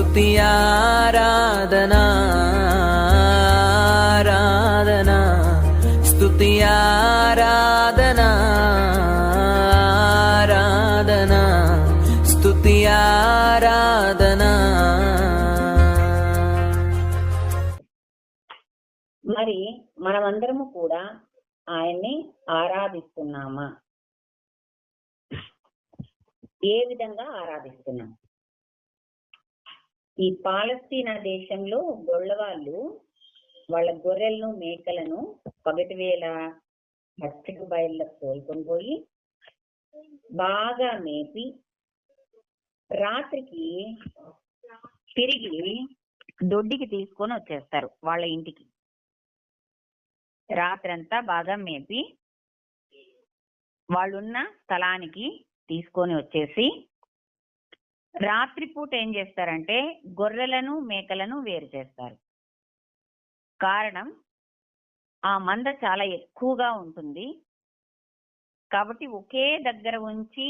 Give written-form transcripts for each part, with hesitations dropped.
స్తుతి ఆరాధనా ఆరాధనా స్తుతి ఆరాధనా ఆరాధనా స్తుతి ఆరాధనా. మరి మనమందరము కూడా ఆయన్ని ఆరాధిస్తున్నామా? ఏ విధంగా ఆరాధిస్తున్నాం? ఈ పాలస్తీనా దేశంలో గొల్లవాళ్ళు వాళ్ళ గొర్రెలను మేకలను పగటి వేళ పచ్చిక బయళ్ళకు తోలుకొని పోయి బాగా మేపి రాత్రికి తిరిగి దొడ్డికి తీసుకొని వచ్చేస్తారు వాళ్ళ ఇంటికి. రాత్రంతా బాగా మేపి వాళ్ళున్న స్థలానికి తీసుకొని వచ్చేసి రాత్రిపూట ఏం చేస్తారంటే గొర్రెలను మేకలను వేరు చేస్తారు. కారణం, ఆ మంద చాలా ఎక్కువగా ఉంటుంది కాబట్టి ఒకే దగ్గర ఉంచి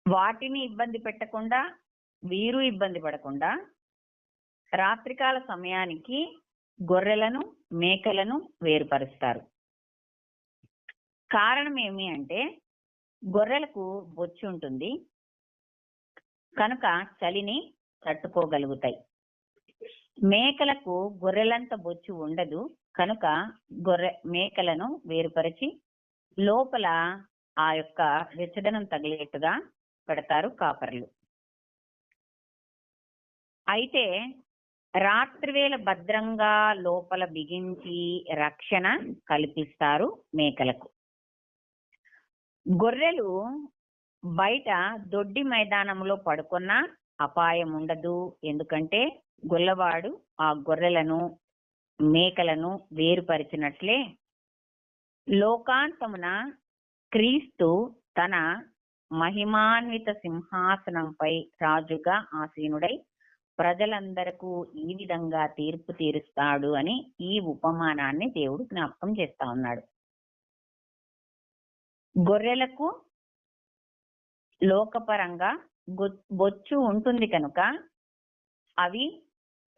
వాటిని ఇబ్బంది పెట్టకుండా వీరు ఇబ్బంది పడకుండా రాత్రికాల సమయానికి గొర్రెలను మేకలను వేరుపరుస్తారు. కారణం ఏమి అంటే గొర్రెలకు బొచ్చు ఉంటుంది కనుక చలిని తట్టుకోగలుగుతాయి. మేకలకు గొర్రెలంత బొచ్చు ఉండదు కనుక మేకలను వేరుపరిచి లోపల ఆ యొక్క వెచ్చదనం తగిలేట్టుగా పెడతారు కాపర్లు. అయితే రాత్రివేళ భద్రంగా లోపల బిగించి రక్షణ కల్పిస్తారు మేకలకు. గొర్రెలు బయట దొడ్డి మైదానంలో పడుకున్నా అపాయం ఉండదు. ఎందుకంటే గొల్లవాడు ఆ గొర్రెలను మేకలను వేరుపరిచినట్లే లోకాంతమున క్రీస్తు తన మహిమాన్విత సింహాసనంపై రాజుగా ఆసీనుడై ప్రజలందరకు ఈ విధంగా తీర్పు తీరుస్తాడు అని ఈ ఉపమానాన్ని దేవుడు జ్ఞాపకం చేస్తా ఉన్నాడు. గొర్రెలకు లోకపరంగా బొచ్చు ఉంటుంది కనుక అవి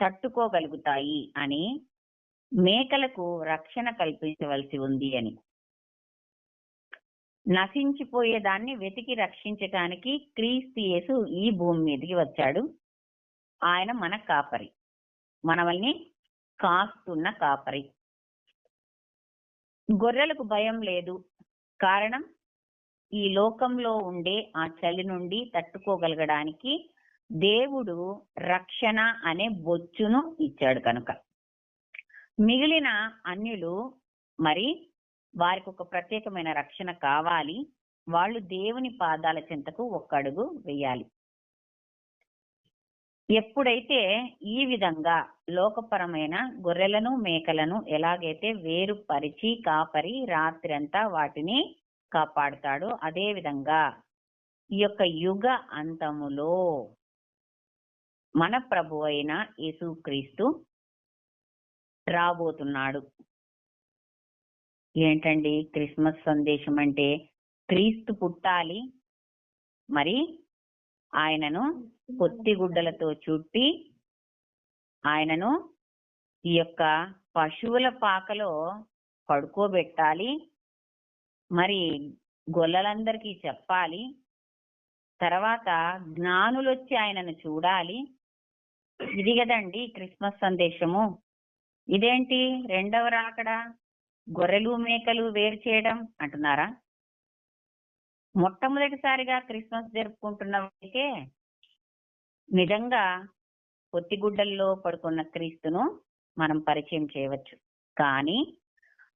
తట్టుకోగలుగుతాయి అని, మేకలకు రక్షణ కల్పించవలసి ఉంది అని. నశించిపోయేదాన్ని వెతికి రక్షించటానికి క్రీస్తు యేసు ఈ భూమి మీదకి వచ్చాడు. ఆయన మన కాపరి, మనల్ని కాస్తున్న కాపరి. గొర్రెలకు భయం లేదు. కారణం, ఈ లోకంలో ఉండే ఆ చలి నుండి తట్టుకోగలగడానికి దేవుడు రక్షణ అనే బొచ్చును ఇచ్చాడు కనుక. మిగిలిన అన్యులు మరి వారికి ఒక ప్రత్యేకమైన రక్షణ కావాలి. వాళ్ళు దేవుని పాదాల చెంతకు ఒక్క అడుగు వేయాలి. ఎప్పుడైతే ఈ విధంగా లోకపరమైన గొర్రెలను మేకలను ఎలాగైతే వేరుపరిచి కాపరి రాత్రి అంతా వాటిని కాపాడుతాడో అదే విధంగా ఈ యొక్క యుగ అంతములో మన ప్రభు అయిన యేసుక్రీస్తు రాబోతున్నాడు. ఏంటండి క్రిస్మస్ సందేశం అంటే? క్రీస్తు పుట్టాలి, మరి ఆయనను పొత్తిగుడ్డలతో చుట్టి ఆయనను ఈ యొక్క పశువుల పాకలో పడుకోబెట్టాలి, మరి గొల్లలందరికీ చెప్పాలి, తర్వాత జ్ఞానులు వచ్చి ఆయనను చూడాలి. ఇది కదండి క్రిస్మస్ సందేశము. ఇదేంటి రెండవ రాకడా, గొర్రెలు మేకలు వేరు చేయడం అంటున్నారా? మొట్టమొదటిసారిగా క్రిస్మస్ జరుపుకుంటున్న వారికి నిజంగా పొత్తిగుడ్డల్లో పడుకున్న క్రీస్తును మనం పరిచయం చేయవచ్చు. కానీ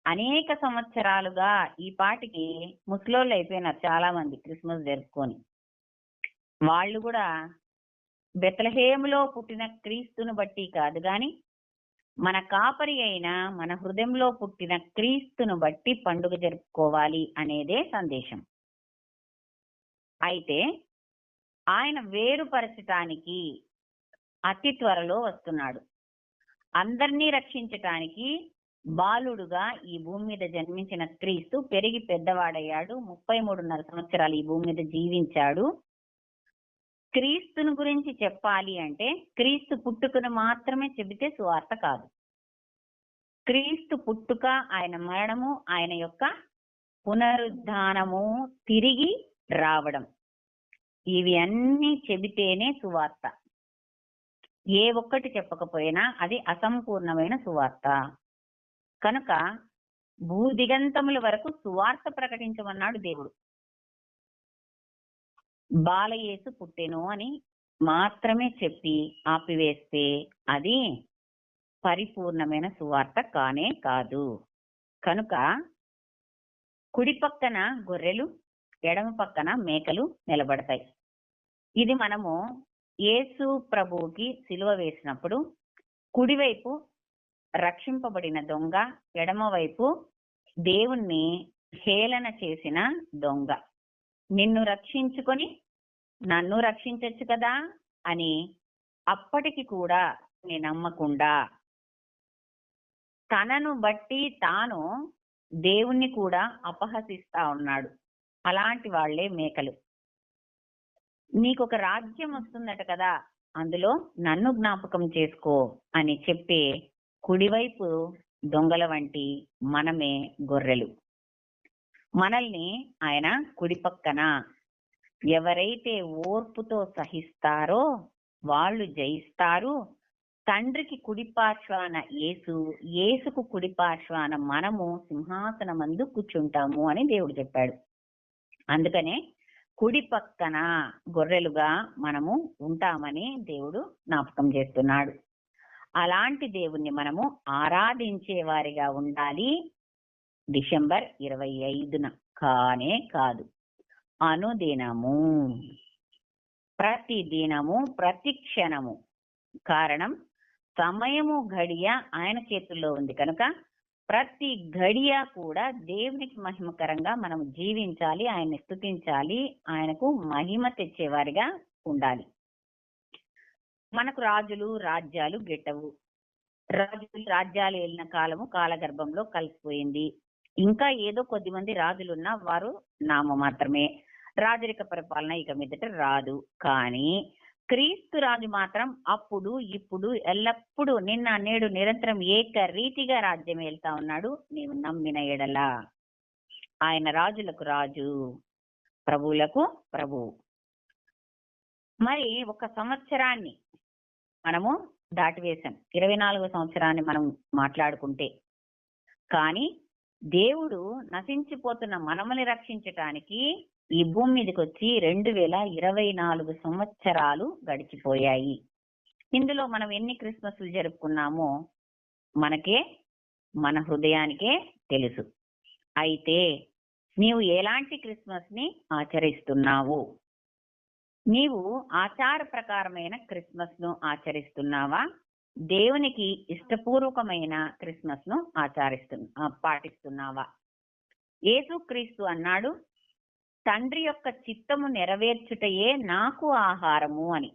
అనేక సంవత్సరాలుగా ఈ పాటికి ముసలోళ్ళు అయిపోయినారు చాలా మంది క్రిస్మస్ జరుపుకొని. వాళ్ళు కూడా బెత్లెహేములో పుట్టిన క్రీస్తును బట్టి కాదు గాని మన కాపరి అయిన మన హృదయంలో పుట్టిన క్రీస్తును బట్టి పండుగ జరుపుకోవాలి అనేదే సందేశం. అయితే ఆయన వేరుపరచటానికి అతి త్వరలో వస్తున్నాడు. అందరినీ రక్షించటానికి బాలుడుగా ఈ భూమి మీద జన్మించిన క్రీస్తు పెరిగి పెద్దవాడయ్యాడు. 33.5 సంవత్సరాలు ఈ భూమి మీద జీవించాడు. క్రీస్తుని గురించి చెప్పాలి అంటే క్రీస్తు పుట్టుకను మాత్రమే చెబితే సువార్త కాదు. క్రీస్తు పుట్టుక, ఆయన మరణము, ఆయన యొక్క పునరుద్ధానము, తిరిగి రావడం, ఇవి అన్నీ చెబితేనే సువార్త. ఏ ఒక్కటి చెప్పకపోయినా అది అసంపూర్ణమైన సువార్త. కనుక భూదిగంతముల వరకు సువార్త ప్రకటించమన్నాడు దేవుడు. బాలయేసు పుట్టెను అని మాత్రమే చెప్పి ఆపివేస్తే అది పరిపూర్ణమైన సువార్త కానే కాదు. కనుక కుడి పక్కన గొర్రెలు, ఎడమ పక్కన మేకలు నిలబడతాయి. ఇది మనము యేసు ప్రభువుకి సిలువ వేసినప్పుడు కుడివైపు రక్షింపబడిన దొంగ, ఎడమవైపు దేవుణ్ణి హేళన చేసిన దొంగ. నిన్ను రక్షించుకొని నన్ను రక్షించొచ్చు కదా అని అప్పటికి కూడా నమ్మకుండా తనను బట్టి తాను దేవుణ్ణి కూడా అపహసిస్తా ఉన్నాడు. అలాంటి వాళ్లే మేకలు. నీకొక రాజ్యం వస్తుందట కదా, అందులో నన్ను జ్ఞాపకం చేసుకో అని చెప్పే కుడివైపు దొంగల వంటి మనమే గొర్రెలు. మనల్ని ఆయన కుడి పక్కన ఎవరైతే ఓర్పుతో సహిస్తారో వాళ్ళు జయిస్తారు. తండ్రికి కుడి పార్శ్వాన యేసు, యేసుకు కుడి పార్శ్వాన మనము సింహాసనమందు కూర్చుంటాము అని దేవుడు చెప్పాడు. అందుకనే కుడి పక్కన గొర్రెలుగా మనము ఉంటామని దేవుడు జ్ఞాపకం చేస్తున్నాడు. అలాంటి దేవుణ్ణి మనము ఆరాధించే వారిగా ఉండాలి. డిసెంబర్ 25న కానే కాదు, అనుదినము, ప్రతి దినము, ప్రతి క్షణము. కారణం సమయము, గడియ ఆయన చేతుల్లో ఉంది కనుక ప్రతి గడియ కూడా దేవునికి మహిమకరంగా మనం జీవించాలి, ఆయన్ని స్తుతించాలి, ఆయనకు మహిమ తెచ్చేవారిగా ఉండాలి. మనకు రాజులు, రాజ్యాలు గిట్టవు. రాజులు, రాజ్యాలు వెళ్ళిన కాలము కాలగర్భంలో కలిసిపోయింది. ఇంకా ఏదో కొద్దిమంది రాజులున్నా వారు నామ మాత్రమే. రాజరిక పరిపాలన ఇక మీదట రాదు. కానీ క్రీస్తు రాజు మాత్రం అప్పుడు, ఇప్పుడు, ఎల్లప్పుడూ, నిన్న, నేడు, నిరంతరం ఏకరీతిగా రాజ్యం వెళ్తా ఉన్నాడు. నీవు నమ్మిన ఎడల ఆయన రాజులకు రాజు, ప్రభువులకు ప్రభువు. మరి ఒక సంవత్సరాన్ని మనము దాటివేశాం, 24వ సంవత్సరాన్ని మనం మాట్లాడుకుంటే. కానీ దేవుడు నశించిపోతున్న మనమని రక్షించటానికి ఈ భూమి మీదకి వచ్చి 2024 సంవత్సరాలు గడిచిపోయాయి. ఇందులో మనం ఎన్ని క్రిస్మస్లు జరుపుకున్నామో మనకే, మన హృదయానికే తెలుసు. అయితే నీవు ఎలాంటి క్రిస్మస్ ని ఆచరిస్తున్నావు? నీవు ఆచార ప్రకారమైన క్రిస్మస్ ను ఆచరిస్తున్నావా? దేవునికి ఇష్టపూర్వకమైన క్రిస్మస్ ను పాటిస్తున్నావా? యేసుక్రీస్తు అన్నాడు, తండ్రి యొక్క చిత్తము నెరవేర్చుటయే నాకు ఆహారము అని.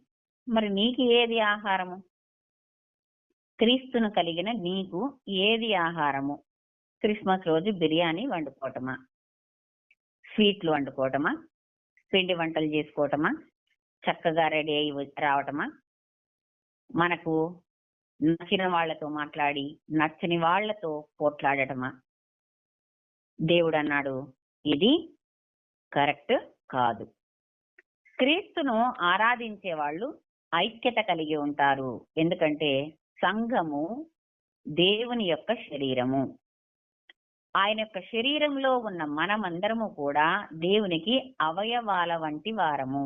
మరి నీకు ఏది ఆహారము? క్రీస్తును కలిగిన నీకు ఏది ఆహారము? క్రిస్మస్ రోజు బిర్యానీ వండుకోవటమా? స్వీట్లు వండుకోవటమా? పిండి వంటలు చేసుకోవటమా? చక్కగా రెడీ అయి రావటమా? మనకు నచ్చిన వాళ్లతో మాట్లాడి నచ్చని వాళ్లతో పోట్లాడటమా? దేవుడు అన్నాడు, ఇది కరెక్ట్ కాదు. క్రీస్తును ఆరాధించే వాళ్ళు ఐక్యత కలిగి ఉంటారు. ఎందుకంటే సంఘము దేవుని యొక్క శరీరము. ఆయన యొక్క శరీరంలో ఉన్న మనమందరము కూడా దేవునికి అవయవాల వంటి వారము.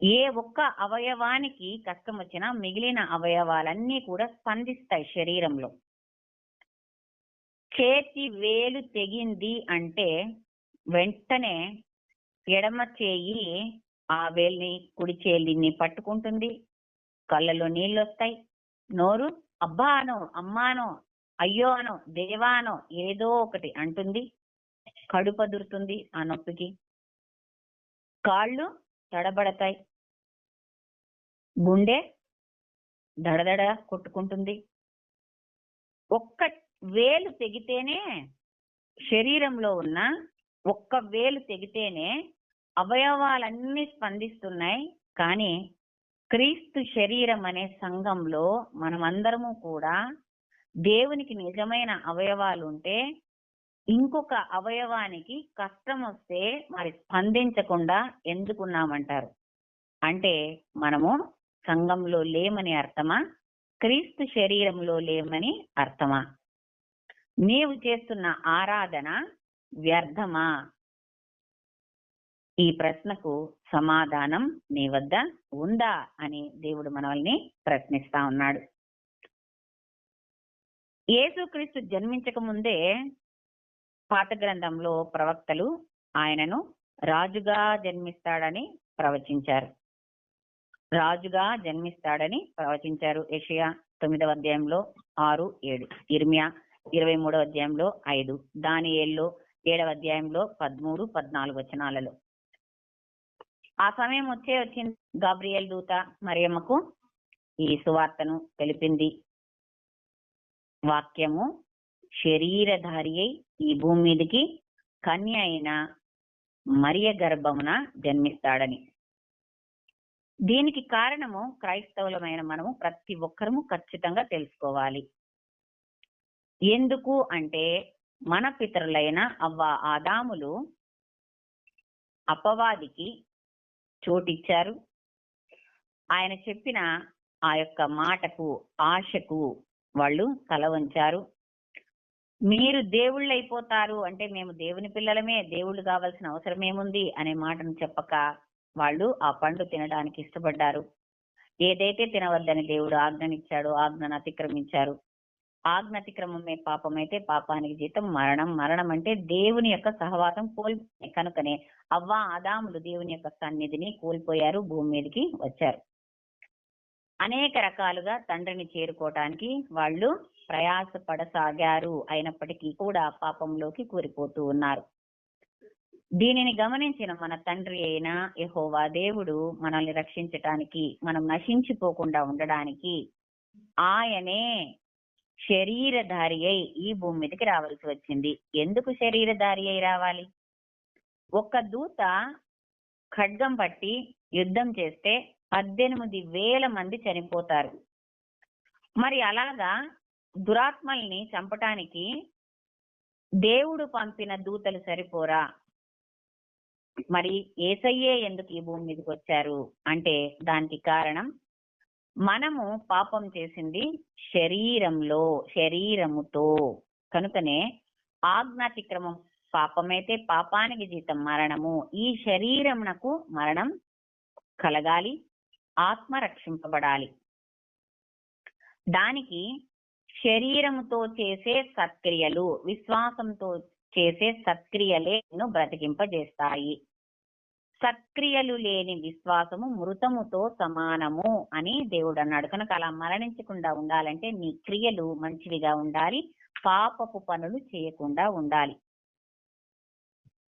ఏ ఒక్క అవయవానికి కష్టం వచ్చినా మిగిలిన అవయవాలన్నీ కూడా స్పందిస్తాయి శరీరంలో. చేతి వేలు తెగింది అంటే వెంటనే ఎడమ చేయి ఆ వేలిని, కుడి చేలిని పట్టుకుంటుంది. కళ్ళలో నీళ్ళు వస్తాయి. నోరు అబ్బా అనో, అమ్మానో, అయ్యో అనో, దేవానో ఏదో ఒకటి అంటుంది. కడుపు అదురుతుంది ఆ నొప్పికి. కాళ్ళు తడబడతాయి. గుండె దడదడ కొట్టుకుంటుంది. ఒక్క వేలు తెగితేనే, శరీరంలో ఉన్న ఒక్క వేలు తెగితేనే అవయవాలన్నీ స్పందిస్తున్నాయి. కానీ క్రీస్తు శరీరం అనే సంఘంలో మనమందరము కూడా దేవునికి నిజమైన అవయవాలు ఉంటే ఇంకొక అవయవానికి కష్టం వస్తే మరి స్పందించకుండా ఎందుకున్నామంటారు? అంటే మనము సంఘంలో లేమని అర్థమా? క్రీస్తు శరీరంలో లేమని అర్థమా? నీవు చేస్తున్న ఆరాధన వ్యర్థమా? ఈ ప్రశ్నకు సమాధానం నీ వద్ద ఉందా అని దేవుడు మనల్ని ప్రశ్నిస్తా ఉన్నాడు. యేసుక్రీస్తు జన్మించక ముందే పాత గ్రంథంలో ప్రవక్తలు ఆయనను రాజుగా జన్మిస్తాడని ప్రవచించారు. రాజుగా జన్మిస్తాడని ప్రవచించారు. యెషయా 9వ అధ్యాయంలో 6, 7, ఇర్మియా 23వ అధ్యాయంలో 5, దానియేలు 7వ అధ్యాయంలో 13, 14 వచనాలలో. ఆ సమయం వచ్చింది. గాబ్రియేల్ దూత మరియమ్మకు ఈ సువార్తను తెలిపింది. వాక్యము శరీరధారి అయి ఈ భూమి మీదకి కన్య అయిన మరియ గర్భమున జన్మిస్తాడని. దీనికి కారణము క్రైస్తవులమైన మనము ప్రతి ఒక్కరము ఖచ్చితంగా తెలుసుకోవాలి. ఎందుకు అంటే మన పితరులైన అవ్వ ఆదాములు అపవాదికి చోటిచ్చారు. ఆయన చెప్పిన ఆ యొక్క మాటకు, ఆశకు వాళ్ళు తల వంచారు. మీరు దేవుళ్ళు అయిపోతారు అంటే మేము దేవుని పిల్లలమే, దేవుళ్ళు కావాల్సిన అవసరం ఏముంది అనే మాటను చెప్పక వాళ్ళు ఆ పండు తినడానికి ఇష్టపడ్డారు. ఏదైతే తినవద్దని దేవుడు ఆజ్ఞనిచ్చాడో ఆజ్ఞను అతిక్రమించారు. ఆజ్ఞ అతిక్రమమే పాపం అయితే పాపానికి జీతం మరణం. మరణం అంటే దేవుని యొక్క సహవాసం కోల్పోయి కనుకనే అవ్వ ఆదాములు దేవుని యొక్క సన్నిధిని కోల్పోయారు, భూమి మీదకి వచ్చారు. అనేక రకాలుగా తండ్రిని చేరుకోవటానికి వాళ్ళు ప్రయాసపడసాగారు. అయినప్పటికీ కూడా పాపంలోకి కూరిపోతూ ఉన్నారు. దీనిని గమనించిన మన తండ్రి అయిన యెహోవా దేవుడు మనల్ని రక్షించటానికి, మనం నశించిపోకుండా ఉండడానికి ఆయనే శరీరధారి అయి ఈ భూమి మీదకి రావాల్సి వచ్చింది. ఎందుకు శరీరధారి అయి రావాలి? ఒక్క దూత ఖడ్గం పట్టి యుద్ధం చేస్తే 18,000 మంది చనిపోతారు. మరి అలాగా దురాత్మల్ని చంపటానికి దేవుడు పంపిన దూతలు సరిపోరా? మరి యేసయ్యే ఎందుకు ఈ భూమి మీదకి వచ్చారు అంటే దానికి కారణం మనము పాపం చేసింది శరీరముతో కనుకనే ఆజ్ఞాతిక్రమం పాపమైతే పాపానికి జీతం మరణము. ఈ శరీరమునకు మరణం కలగాలి, ఆత్మ రక్షింపబడాలి. దానికి శరీరముతో చేసే సత్క్రియలు, విశ్వాసంతో చేసే సత్క్రియలే బ్రతికింపజేస్తాయి. సత్క్రియలు లేని విశ్వాసము మృతముతో సమానము అని దేవుడు అన్నాడు. కనుక అలా మరణించకుండా ఉండాలంటే నీ క్రియలు మంచివిగా ఉండాలి, పాపపు పనులు చేయకుండా ఉండాలి.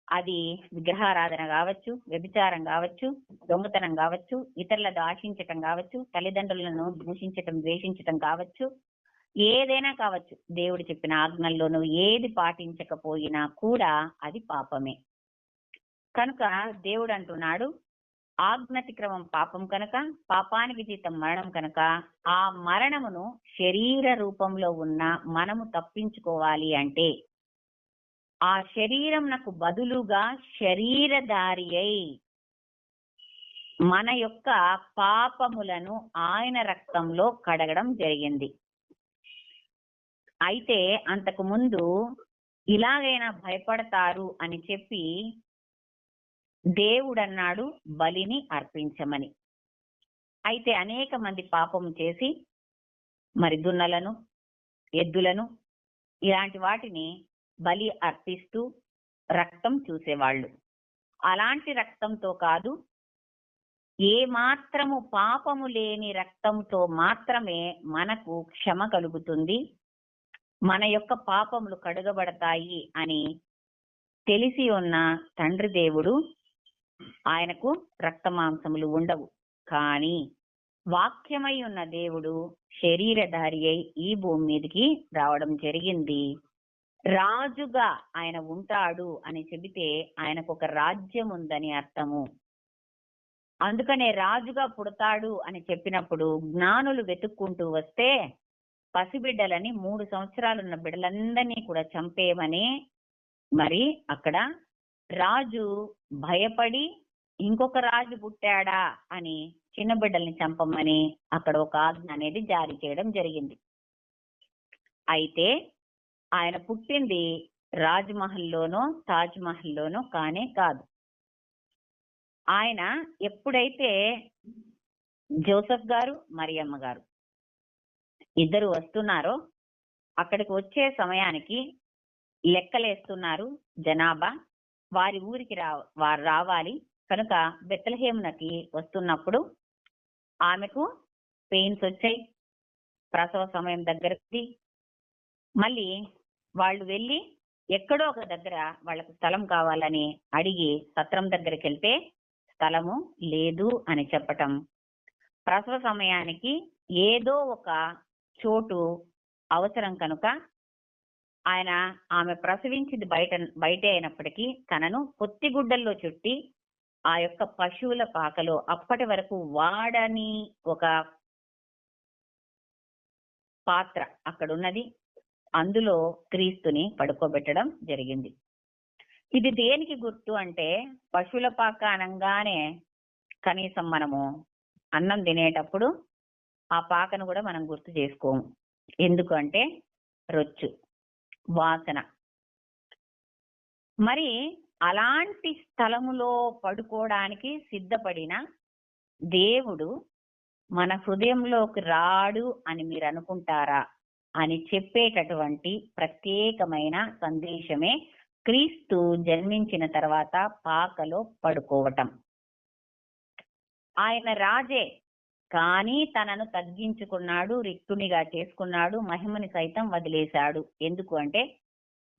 అది విగ్రహారాధన కావచ్చు, వ్యభిచారం కావచ్చు, దొంగతనం కావచ్చు, ఇతరులను ఆశించటం కావచ్చు, తల్లిదండ్రులను దూషించటం, ద్వేషించటం కావచ్చు, ఏదైనా కావచ్చు. దేవుడు చెప్పిన ఆజ్ఞల్లో నువ్వు ఏది పాటించకపోయినా కూడా అది పాపమే. కనుక దేవుడు అంటున్నాడు, ఆజ్ఞాతిక్రమం పాపం కనుక, పాపానికి జీతం మరణం కనుక, ఆ మరణమును శరీర రూపంలో ఉన్న మనము తప్పించుకోవాలి అంటే ఆ శరీరంనకు బదులుగా శరీరధారి అయి మన యొక్క పాపములను ఆయన రక్తంలో కడగడం జరిగింది. అయితే అంతకు ముందు ఇలాగైనా భయపడతారు అని చెప్పి దేవుడన్నాడు బలిని అర్పించమని. అయితే అనేక మంది పాపం చేసి మరి దున్నలను, ఎద్దులను ఇలాంటి వాటిని బలి అర్పిస్తూ రక్తం చూసేవాళ్ళు. అలాంటి రక్తంతో కాదు, ఏ మాత్రము పాపము లేని రక్తంతో మాత్రమే మనకు క్షమ కలుగుతుంది, మన యొక్క పాపములు కడుగబడతాయి అని తెలిసి ఉన్న తండ్రి దేవుడు ఆయనకు రక్తమాంసములు ఉండవు. కానీ వాక్యమై ఉన్న దేవుడు శరీరధారి అయి ఈ భూమి మీదకి రావడం జరిగింది. రాజుగా ఆయన ఉంటాడు అని చెబితే ఆయనకు ఒక రాజ్యం ఉందని అర్థము. అందుకనే రాజుగా పుడతాడు అని చెప్పినప్పుడు జ్ఞానులు వెతుక్కుంటూ వస్తే పసిబిడ్డలని 3 సంవత్సరాలున్న బిడ్డలందరినీ కూడా చంపేయమని మరి అక్కడ రాజు భయపడి ఇంకొక రాజు పుట్టాడా అని చిన్న బిడ్డల్ని చంపమని అక్కడ ఒక ఆజ్ఞ అనేది జారీ చేయడం జరిగింది. అయితే ఆయన పుట్టింది రాజ్మహల్లోనో తాజ్ మహల్లోనో కానే కాదు. ఆయన ఎప్పుడైతే జోసెఫ్ గారు మరియమ్మ గారు ఇద్దరు వస్తున్నారో అక్కడికి వచ్చే సమయానికి లెక్కలేస్తున్నారు జనాభా, వారి ఊరికి వారు రావాలి కనుక బెత్లెహేమునకి వస్తున్నప్పుడు ఆమెకు పెయిన్స్ వచ్చాయి, ప్రసవ సమయం దగ్గరకి. మళ్ళీ వాళ్ళు వెళ్ళి ఎక్కడో ఒక దగ్గర వాళ్ళకు స్థలం కావాలని అడిగి సత్రం దగ్గరికి వెళ్తే స్థలము లేదు అని చెప్పటం, ప్రసవ సమయానికి ఏదో ఒక చోటు అవసరం కనుక ఆమె ప్రసవించింది బయటే అయినప్పటికీ తనను పొత్తిగుడ్డల్లో చుట్టి ఆ యొక్క పశువుల పాకలో అప్పటి వరకు వాడని ఒక పాత్ర అక్కడ ఉన్నది, అందులో క్రీస్తుని పడుకోబెట్టడం జరిగింది. ఇది దేనికి గుర్తు అంటే పశువుల పాక అనగానే కనీసం మనము అన్నం తినేటప్పుడు ఆ పాకను కూడా మనం గుర్తు చేసుకోము. ఎందుకంటే రొచ్చు, వాసన. మరి అలాంటి స్థలములో పడుకోవడానికి సిద్ధపడిన దేవుడు మన హృదయంలోకి రాడు అని మీరు అనుకుంటారా అని చెప్పేటటువంటి ప్రత్యేకమైన సందేశమే క్రీస్తు జన్మించిన తర్వాత పాకలో పడుకోవటం. ఆయన రాజే, కానీ తనను తగ్గించుకున్నాడు, రిక్తునిగా చేసుకున్నాడు, మహిమని సైతం వదిలేశాడు. ఎందుకు అంటే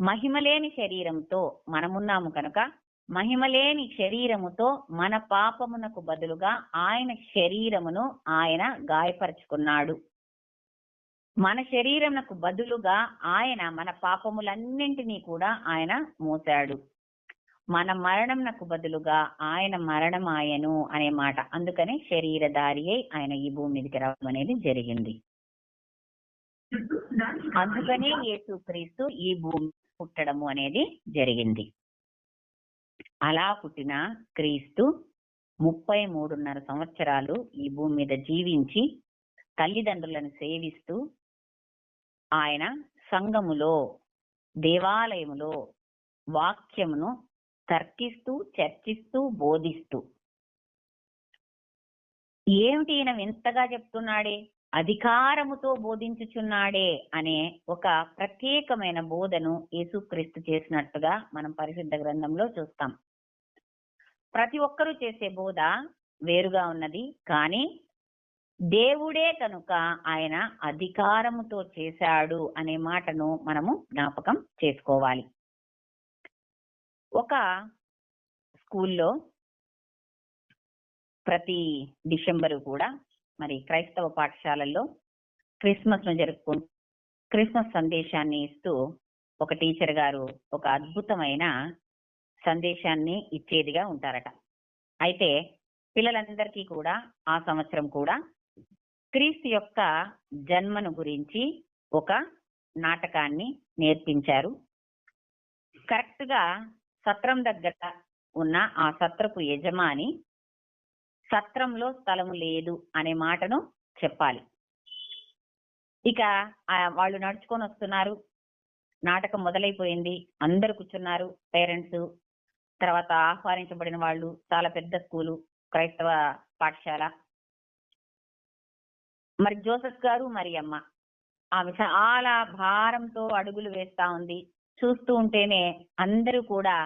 మహిమలేని శరీరంతో మనమున్నాము కనుక మహిమలేని శరీరముతో మన పాపమునకు బదులుగా ఆయన శరీరమును ఆయన గాయపరుచుకున్నాడు. మన శరీరమునకు బదులుగా ఆయన మన పాపములన్నింటినీ కూడా ఆయన మోసాడు. మన మరణంనకు బదులుగా ఆయన మరణం ఆయను అనే మాట. అందుకని శరీరధారి అయి ఆయన ఈ భూమి మీదకి రావడం అనేది జరిగింది. అందుకనే యేసుక్రీస్తు ఈ భూమి పుట్టడము అనేది జరిగింది. అలా పుట్టిన క్రీస్తు 33.5 సంవత్సరాలు ఈ భూమి మీద జీవించి తల్లిదండ్రులను సేవిస్తూ ఆయన సంఘములో, దేవాలయములో వాక్యమును తర్కిస్తూ, చర్చిస్తూ, బోధిస్తూ, ఏమిటి ఈయన వింతగా చెప్తున్నాడే, అధికారముతో బోధించుచున్నాడే అనే ఒక ప్రత్యేకమైన బోధను యేసుక్రీస్తు చేసినట్టుగా మనం పరిశుద్ధ గ్రంథంలో చూస్తాం. ప్రతి ఒక్కరూ చేసే బోధ వేరుగా ఉన్నది, కానీ దేవుడే కనుక ఆయన అధికారముతో చేశాడు అనే మాటను మనము జ్ఞాపకం చేసుకోవాలి. ఒక స్కూల్లో ప్రతి డిసెంబరు కూడా మరి క్రైస్తవ పాఠశాలల్లో క్రిస్మస్ ను జరుపుకుంటూ క్రిస్మస్ సందేశాన్ని ఇస్తూ ఒక టీచర్ గారు ఒక అద్భుతమైన సందేశాన్ని ఇచ్చేదిగా ఉంటారట. అయితే పిల్లలందరికీ కూడా ఆ సంవత్సరం కూడా క్రీస్తు యొక్క జన్మను గురించి ఒక నాటకాన్ని నేర్పించారు. కరెక్ట్ గా సత్రం దగ్గర ఉన్న ఆ సత్రపు యజమాని సత్రంలో స్థలము లేదు అనే మాటను చెప్పాలి. ఇక వాళ్ళు నడుచుకొని వస్తున్నారు, నాటకం మొదలైపోయింది, అందరు కూర్చున్నారు, పేరెంట్స్, తర్వాత ఆహ్వానించబడిన వాళ్ళు, చాలా పెద్ద స్కూలు, క్రైస్తవ పాఠశాల. మరి జోసెఫ్ గారు మరియమ్మ ఆమె చాలా భారంతో అడుగులు వేస్తా ఉంది. చూస్తూ ఉంటేనే అందరూ కూడా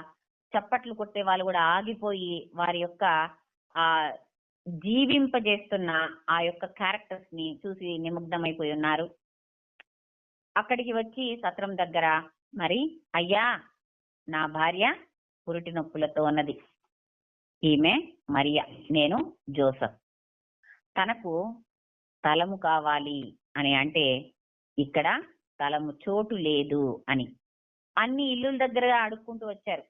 చప్పట్లు కొట్టే వాళ్ళు కూడా ఆగిపోయి వారి యొక్క ఆ జీవింపజేస్తున్న ఆ యొక్క క్యారెక్టర్స్ ని చూసి నిమగ్నమైపోయి ఉన్నారు. అక్కడికి వచ్చి సత్రం దగ్గర మరి అయ్యా నా భార్య పురిటి నొప్పులతో ఉన్నది, ఈమె మరియా, నేను జోసెఫ్, తనకు స్థలము కావాలి అని అంటే ఇక్కడ స్థలము చోటు లేదు అని. అన్ని ఇల్లుల దగ్గర అడుక్కుంటూ వచ్చారు.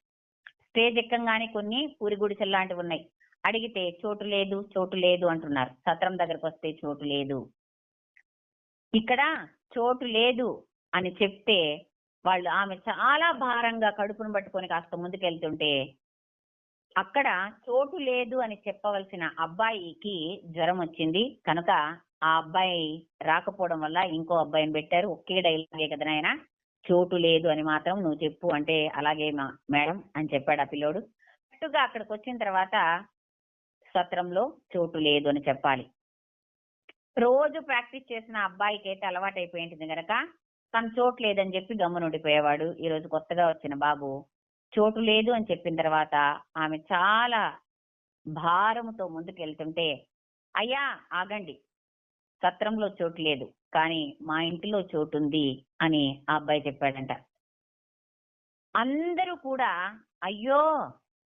స్టేజ్ ఎక్కంగానే కొన్ని పూరి గుడిసెలు లాంటివి ఉన్నాయి. అడిగితే చోటు లేదు, చోటు లేదు అంటున్నారు. సత్రం దగ్గరకు వస్తే చోటు లేదు. ఇక్కడ చోటు లేదు అని చెప్తే వాళ్ళు ఆమె చాలా భారంగా కడుపును పట్టుకొని కాస్త ముందుకెళ్తుంటే అక్కడ చోటు లేదు అని చెప్పవలసిన అబ్బాయికి జ్వరం వచ్చింది కనుక ఆ అబ్బాయి రాకపోవడం వల్ల ఇంకో అబ్బాయిని పెట్టారు. ఒకే డైలాగే కదా నాయన, చోటు లేదు అని మాత్రం నువ్వు చెప్పు అంటే అలాగే మేడం అని చెప్పాడు ఆ పిల్లోడు. అట్టుగా అక్కడికి వచ్చిన తర్వాత సత్రంలో చోటు లేదు అని చెప్పాలి. రోజు ప్రాక్టీస్ చేసిన అబ్బాయికి అయితే అలవాటు అయిపోయింది కనుక తను చోటు లేదని చెప్పి గమ్మునుండిపోయేవాడు. ఈ రోజు కొత్తగా వచ్చిన బాబు చోటు లేదు అని చెప్పిన తర్వాత ఆమె చాలా భారముతో ముందుకు వెళ్తుంటే, అయ్యా ఆగండి, సత్రంలో చోటు లేదు కానీ మా ఇంటిలో చోటు ఉంది అని ఆ అబ్బాయి చెప్పాడంట. అందరూ కూడా అయ్యో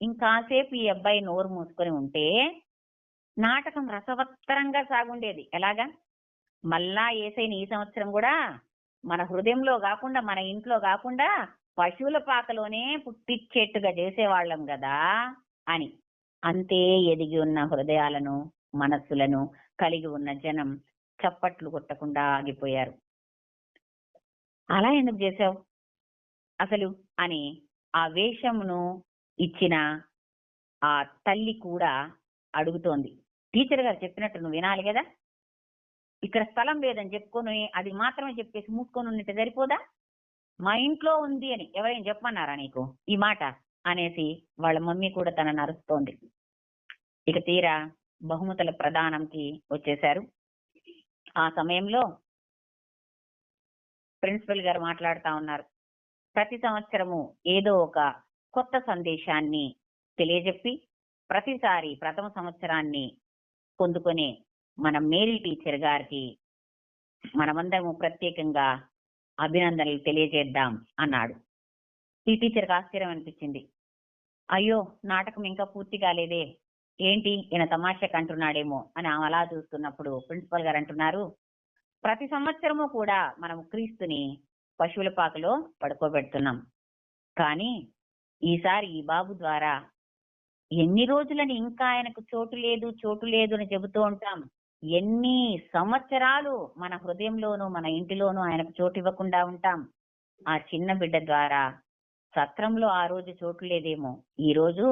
ఇంకాసేపు ఈ అబ్బాయి నోరు మూసుకొని ఉంటే నాటకం రసవత్తరంగా సాగుండేది. ఎలాగా? మళ్ళా యేసయ్యని ఈ సంవత్సరం కూడా మన హృదయంలో కాకుండా మన ఇంట్లో కాకుండా పశువుల పాకలోనే పుట్టిచ్చేట్టుగా చేసేవాళ్ళం కదా అని. అంతే ఎదిగి ఉన్న హృదయాలను మనస్సులను కలిగి ఉన్న జనం చప్పట్లు కొట్టకుండా ఆగిపోయారు. అలా ఎందుకు చేశావు అసలు అని ఆ వేషమును ఇచ్చిన ఆ తల్లి కూడా అడుగుతోంది. టీచర్ గారు చెప్పినట్టు నువ్వు వినాలి కదా, ఇక్కడ స్థలం లేదని చెప్పుకొని అది మాత్రమే చెప్పేసి మూసుకొని ఉన్నట్టు సరిపోదా? మా ఇంట్లో ఉంది అని ఎవరైనా చెప్పమన్నారా నీకు ఈ మాట అనేసి వాళ్ళ మమ్మీ కూడా తనని అరుస్తోంది. ఇక తీరా బహుమతుల ప్రదానంకి వచ్చేశారు. ఆ సమయంలో ప్రిన్సిపల్ గారు మాట్లాడుతా ఉన్నారు. ప్రతి సంవత్సరము ఏదో ఒక కొత్త సందేశాన్ని తెలియజెప్పి ప్రతిసారి ప్రథమ సంవత్సరాన్ని పొందుకునే మన మేరీ టీచర్ గారికి మనమందరము ప్రత్యేకంగా అభినందనలు తెలియజేద్దాం అన్నాడు. ఈ టీచర్కి ఆశ్చర్యం అనిపించింది. అయ్యో నాటకం ఇంకా పూర్తి కాలేదే, ఏంటి ఈయన తమాషాకి అంటున్నాడేమో అని ఆమె అలా చూస్తున్నప్పుడు ప్రిన్సిపల్ గారు అంటున్నారు, ప్రతి సంవత్సరము కూడా మనం క్రీస్తుని పశువుల పాకలో పడుకోబెడుతున్నాం. కానీ ఈసారి ఈ బాబు ద్వారా ఎన్ని రోజులని ఇంకా ఆయనకు చోటు లేదు చోటు లేదు అని చెబుతూ ఉంటాం. ఎన్ని సంవత్సరాలు మన హృదయంలోనూ మన ఇంటిలోనూ ఆయనకు చోటు ఇవ్వకుండా ఉంటాం. ఆ చిన్న బిడ్డ ద్వారా సత్రంలో ఆ రోజు చోటు లేదేమో, ఈ రోజు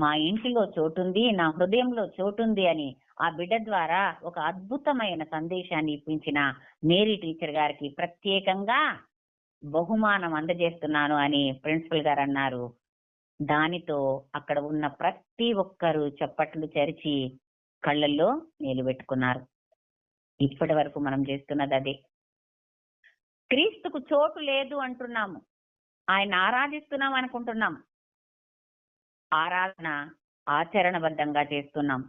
మా ఇంటిలో చోటుంది, నా హృదయంలో చోటుంది అని ఆ బిడ్డ ద్వారా ఒక అద్భుతమైన సందేశాన్ని ఇప్పించిన మేరీ టీచర్ గారికి ప్రత్యేకంగా బహుమానం అందజేస్తున్నాను అని ప్రిన్సిపల్ గారు అన్నారు. దానితో అక్కడ ఉన్న ప్రతి ఒక్కరూ చప్పట్లు చరిచి కళ్ళల్లో నీళ్లు పెట్టుకున్నారు. ఇప్పటి వరకు మనం చేస్తున్నది అదే. క్రీస్తుకు చోటు లేదు అంటున్నాము, ఆయన ఆరాధిస్తున్నాం అనుకుంటున్నాం. ఆరాధన ఆచరణబద్ధంగా చేస్తున్నాం.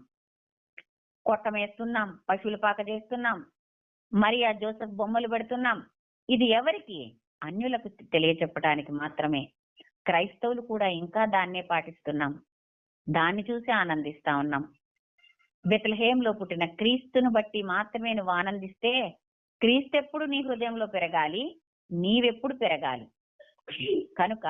కొట్టమేస్తున్నాం, పశువుల పాక చేస్తున్నాం, మరియా జోసెఫ్ బొమ్మలు పెడుతున్నాం. ఇది ఎవరికి? అన్యులకు తెలియచెప్పడానికి మాత్రమే. క్రైస్తవులు కూడా ఇంకా దాన్నే పాటిస్తున్నాం. దాన్ని చూసి ఆనందిస్తా ఉన్నాం. బెత్లెహేంలో పుట్టిన క్రీస్తును బట్టి మాత్రమే నువ్వు ఆనందిస్తే క్రీస్తు ఎప్పుడు నీ హృదయంలో పెరగాలి, నీవెప్పుడు పెరగాలి. కనుక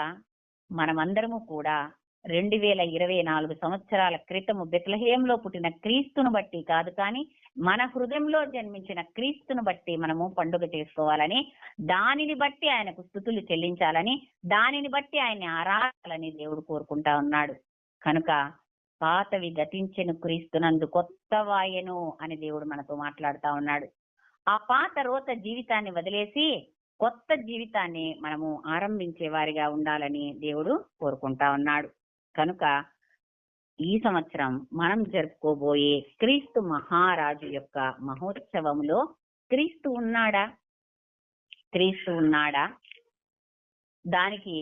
మనమందరము కూడా 2024 సంవత్సరాల క్రితము బెత్లెహేంలో పుట్టిన క్రీస్తును బట్టి కాదు, కానీ మన హృదయంలో జన్మించిన క్రీస్తును బట్టి మనము పండుగ చేసుకోవాలని, దానిని బట్టి ఆయనకు స్తుతులు చెల్లించాలని, దానిని బట్టి ఆయన్ని ఆరాధించాలని దేవుడు కోరుకుంటా ఉన్నాడు. కనుక పాతవి గతించెను క్రీస్తునందు కొత్త వాయెను అని దేవుడు మనతో మాట్లాడుతా ఉన్నాడు. ఆ పాత రోత జీవితాన్ని వదిలేసి కొత్త జీవితాన్ని మనము ఆరంభించే వారిగా ఉండాలని దేవుడు కోరుకుంటా ఉన్నాడు. కనుక ఈ సంవత్సరం మనం జరుపుకోబోయే క్రీస్తు మహారాజు యొక్క మహోత్సవంలో క్రీస్తు ఉన్నాడా? క్రీస్తు ఉన్నాడా? దానికి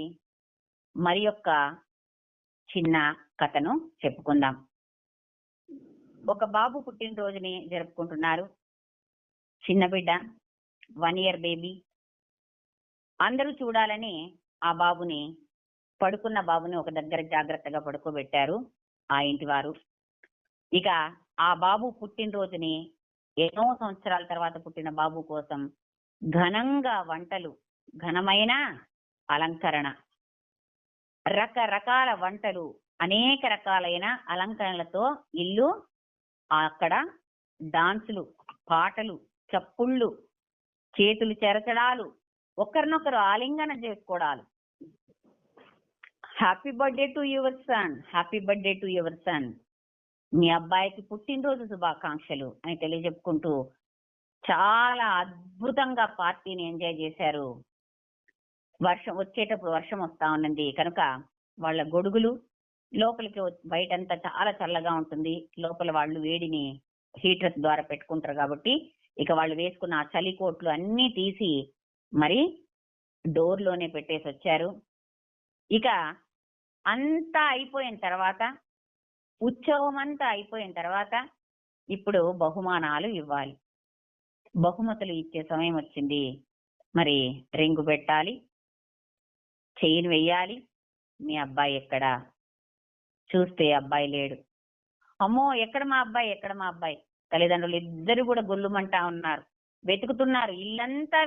మరి యొక్క చిన్న కథను చెప్పుకుందాం. ఒక బాబు పుట్టినరోజుని జరుపుకుంటున్నారు. చిన్న బిడ్డ, 1 year బేబీ. అందరూ చూడాలని ఆ బాబుని, పడుకున్న బాబుని ఒక దగ్గర జాగ్రత్తగా పడుకోబెట్టారు ఆ ఇంటి వారు. ఇక ఆ బాబు పుట్టినరోజుని ఎన్నో సంవత్సరాల తర్వాత పుట్టిన బాబు కోసం ఘనంగా వంటలు, ఘనమైన అలంకరణ రకరకాల వంటలు, అనేక రకాలైన అలంకరణలతో ఇల్లు, అక్కడ డాన్సులు, పాటలు, చప్పుళ్ళు, చేతులు చెరచడాలు, ఒకరినొకరు ఆలింగనం చేసుకోవడాలు. Happy birthday to your son, happy birthday to your son, మీ అబ్బాయికి పుట్టినరోజు శుభాకాంక్షలు అని తెలియజెప్పుకుంటూ చాలా అద్భుతంగా పార్టీని ఎంజాయ్ చేశారు. వచ్చేటప్పుడు వర్షం వస్తా ఉన్నది కనుక వాళ్ళ గొడుగులు లోపలికి బయటంతా చాలా చల్లగా ఉంటుంది, లోపల వాళ్ళు వేడిని హీటర్స్ ద్వారా పెట్టుకుంటారు కాబట్టి ఇక వాళ్ళు వేసుకున్న ఆ చలి కోట్లు అన్నీ తీసి మరి డోర్లోనే పెట్టేసి వచ్చారు. ఇక అంతా అయిపోయిన తర్వాత, ఉత్సవం అంతా అయిపోయిన తర్వాత ఇప్పుడు బహుమానాలు ఇవ్వాలి. బహుమతులు ఇచ్చే సమయం వచ్చింది. మరి రింగు పెట్టాలి, చైన్ వెయ్యాలి. మీ అబ్బాయి ఎక్కడా? చూస్తే అబ్బాయి లేడు. అమ్మో, ఎక్కడ మా అబ్బాయి, ఎక్కడ మా అబ్బాయి? తల్లిదండ్రులు ఇద్దరు కూడా గొల్లుమంటా ఉన్నారు, వెతుకుతున్నారు. ఇల్లంతా